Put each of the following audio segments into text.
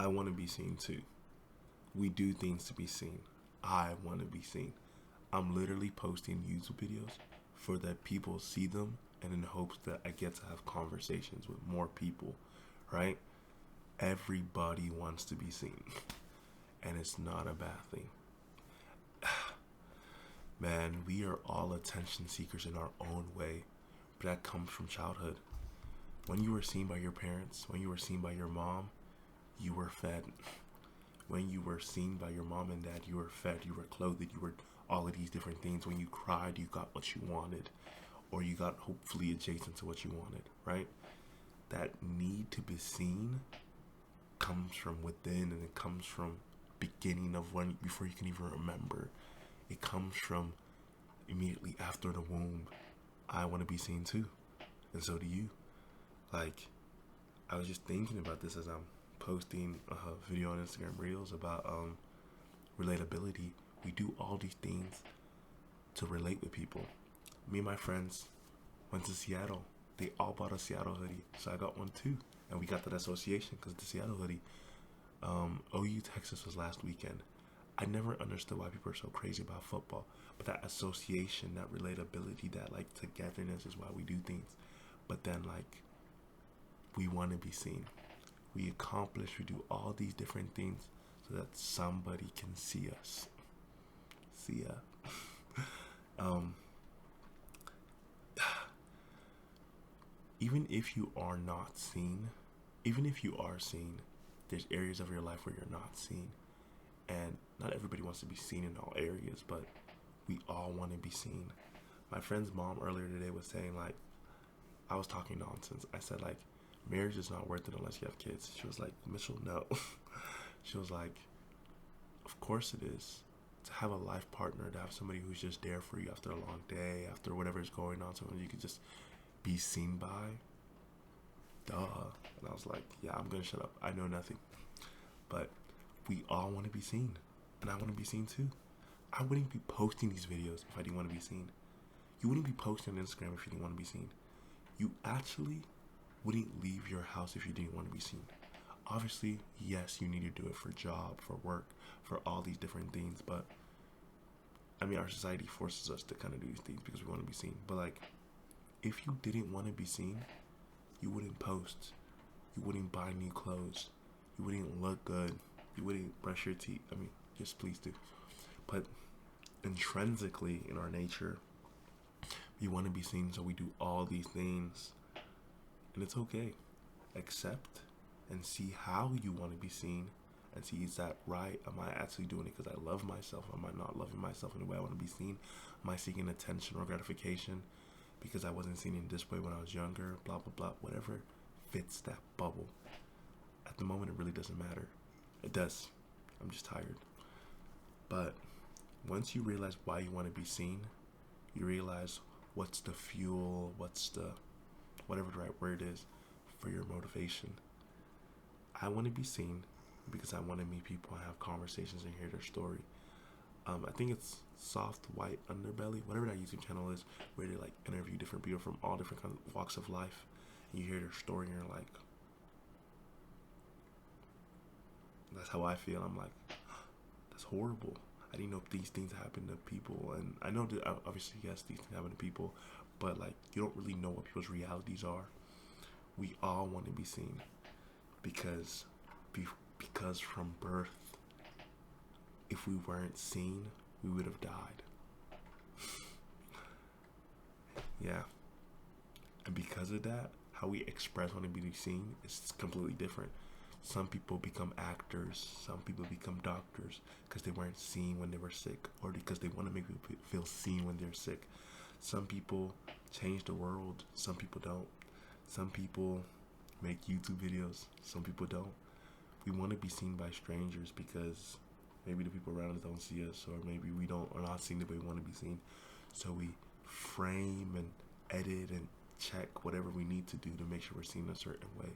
I want to be seen too. We do things to be seen. I want to be seen. I'm literally posting YouTube videos for that people see them and in hopes that I get to have conversations with more people, right? Everybody wants to be seen, and it's not a bad thing. Man, we are all attention seekers in our own way, but that comes from childhood. When you were seen by your parents, when you were seen by your mom, you were fed. When you were seen by your mom and dad, you were fed, you were clothed, you were all of these different things. When you cried, you got what you wanted, or you got hopefully adjacent to what you wanted, right? That need to be seen comes from within, and it comes from beginning of when, before you can even remember. It comes from immediately after the womb. I want to be seen too, and so do you. Like, I was just thinking about this as I'm posting a video on Instagram Reels about relatability. We do all these things to relate with people. Me and my friends went to Seattle. They all bought a Seattle hoodie, so I got one too, and we got that association because the Seattle hoodie. OU Texas was last weekend. I never understood why people are so crazy about football, but that association, that relatability, that like togetherness is why we do things. But then like, we want to be seen. We accomplish, we do all these different things so that somebody can see us. See ya. Even if you are not seen, even if you are seen, there's areas of your life where you're not seen. And not everybody wants to be seen in all areas, but we all want to be seen. My friend's mom earlier today was saying, like, I was talking nonsense. I said, like, marriage is not worth it unless you have kids. She was like, Mitchell, no. She was like, of course it is. To have a life partner, to have somebody who's just there for you after a long day, after whatever is going on, someone you can just be seen by. Duh. And I was like, yeah, I'm gonna shut up. I know nothing. But we all want to be seen, and I want to be seen too. I wouldn't be posting these videos if I didn't want to be seen. You wouldn't be posting on Instagram if you didn't want to be seen. You actually wouldn't leave your house if you didn't want to be seen. Obviously, yes, you need to do it for job, for work, for all these different things, but I mean, our society forces us to kind of do these things because we want to be seen. But like, if you didn't want to be seen, you wouldn't post. You wouldn't buy new clothes. You wouldn't look good. You wouldn't brush your teeth. I mean, yes, please do. But intrinsically in our nature, we want to be seen, so we do all these things. And it's okay. Accept and see how you want to be seen, and see, is that right? Am I actually doing it because I love myself? Am I not loving myself in the way I want to be seen? Am I seeking attention or gratification because I wasn't seen in this way when I was younger? Blah, blah, blah. Whatever fits that bubble. At the moment, it really doesn't matter. It does. I'm just tired. But once you realize why you want to be seen, you realize what's the fuel, what's the, whatever the right word is, for your motivation. I want to be seen because I want to meet people and have conversations and hear their story. I think it's Soft White Underbelly, whatever that YouTube channel is, where they like interview different people from all different kinds of walks of life, and you hear their story and you're like, that's how I feel. I'm like, that's horrible. I didn't know these things happen to people. And I know that obviously, yes, these things happen to people, but like, you don't really know what people's realities are. We all want to be seen because from birth, if we weren't seen, we would have died. Yeah. And because of that, how we express wanting to be seen is completely different. Some people become actors, some people become doctors because they weren't seen when they were sick, or because they want to make people feel seen when they're sick. Some people change the world, some people don't. Some people make YouTube videos, some people don't. We want to be seen by strangers because maybe the people around us don't see us, or maybe we are not seen the way we want to be seen. So we frame and edit and check whatever we need to do to make sure we're seen a certain way.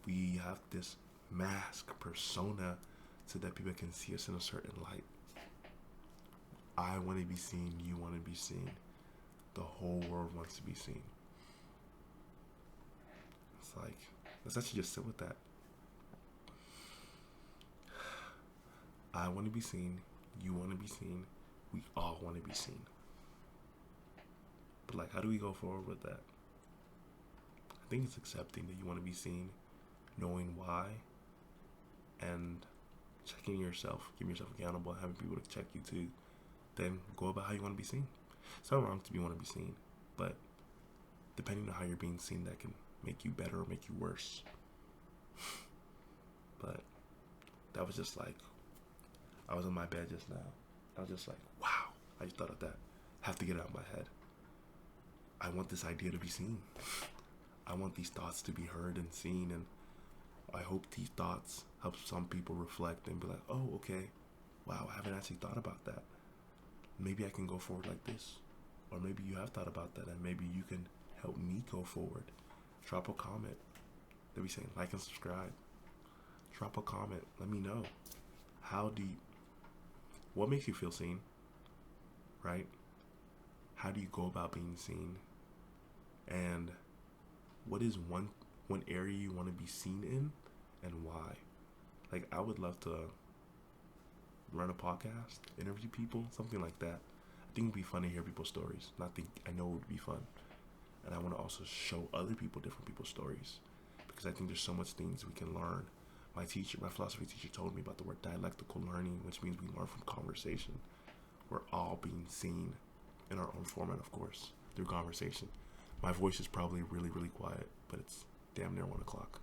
We have this mask persona so that people can see us in a certain light. I want to be seen, you want to be seen, the whole world wants to be seen. It's like, let's actually just sit with that. I want to be seen. You want to be seen. We all want to be seen. But like, how do we go forward with that? I think it's accepting that you want to be seen, knowing why, and checking yourself, keeping yourself accountable, having people to check you too. Then go about how you want to be seen. It's not wrong to want to be seen, but depending on how you're being seen, that can make you better or make you worse. But that was just like, I was in my bed just now. I was just like, wow, I just thought of that. Have to get it out of my head. I want this idea to be seen. I want these thoughts to be heard and seen, and I hope these thoughts help some people reflect and be like, oh, okay, wow, I haven't actually thought about that. Maybe I can go forward like this. Or maybe you have thought about that, and maybe you can help me go forward. Drop a comment. Let me say like and subscribe. Drop a comment. Let me know. What makes you feel seen? Right? How do you go about being seen? And what is one area you want to be seen in, and why? Like, I would love to run a podcast, interview people, something like that. I think it'd be fun to hear people's stories. I know it would be fun. And I want to also show other people different people's stories, because I think there's so much things we can learn. My philosophy teacher told me about the word dialectical learning, which means we learn from conversation. We're all being seen in our own format, of course, through conversation. My voice is probably really, really quiet, but it's damn near 1 o'clock.